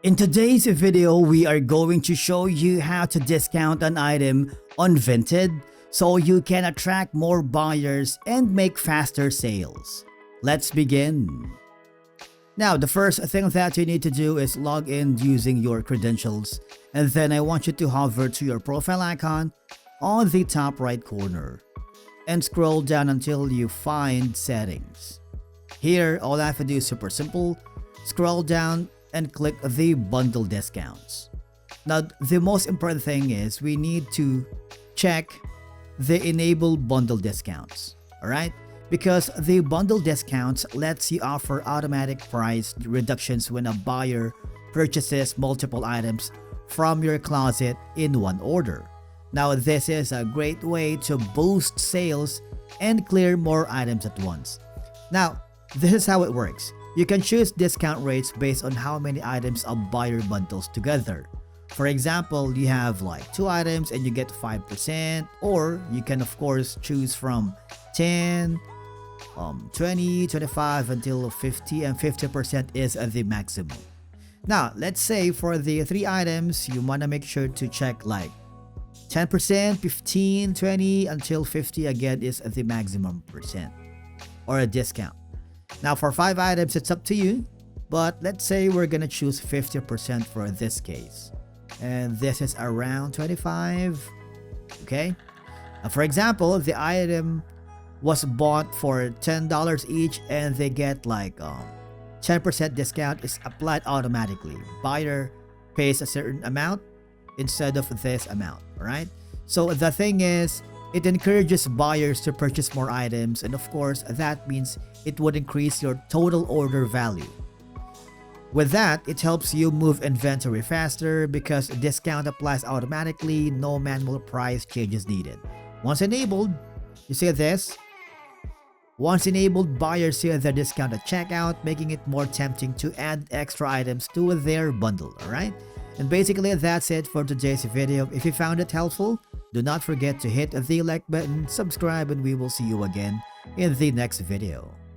In today's video, we are going to show you how to discount an item on Vinted so you can attract more buyers and make faster sales. Let's begin. Now, the first thing that you need to do is log in using your credentials, and then I want you to hover to your profile icon on the top right corner and scroll down until you find settings. Here, all I have to do is super simple. Scroll down and click the bundle discounts. Now, the most important thing is we need to check the enable bundle discounts, all right? Because the bundle discounts lets you offer automatic price reductions when a buyer purchases multiple items from your closet in one order. Now, this is a great way to boost sales and clear more items at once. Now, this is how it works. You can choose discount rates based on how many items a buyer bundles together. For example, you have like 2 items and you get 5%, or you can of course choose from 10, 20, 25 until 50, and 50% is the maximum. Now, let's say for the 3 items, you want to make sure to check like 10%, 15, 20 until 50 again is the maximum percent or a discount. Now for 5 items, it's up to you, but let's say we're gonna choose 50% for this case. And this is around 25, okay? For example, the item was bought for $10 each and they get like 10% discount is applied automatically. Buyer pays a certain amount instead of this amount, alright? So the thing is, it encourages buyers to purchase more items, and of course, that means it would increase your total order value. With that, it helps you move inventory faster because discount applies automatically, no manual price changes needed. Once enabled, you see this? Once enabled, buyers see the discount at checkout, making it more tempting to add extra items to their bundle, alright? And basically, that's it for today's video. If you found it helpful, do not forget to hit the like button, subscribe, and we will see you again in the next video.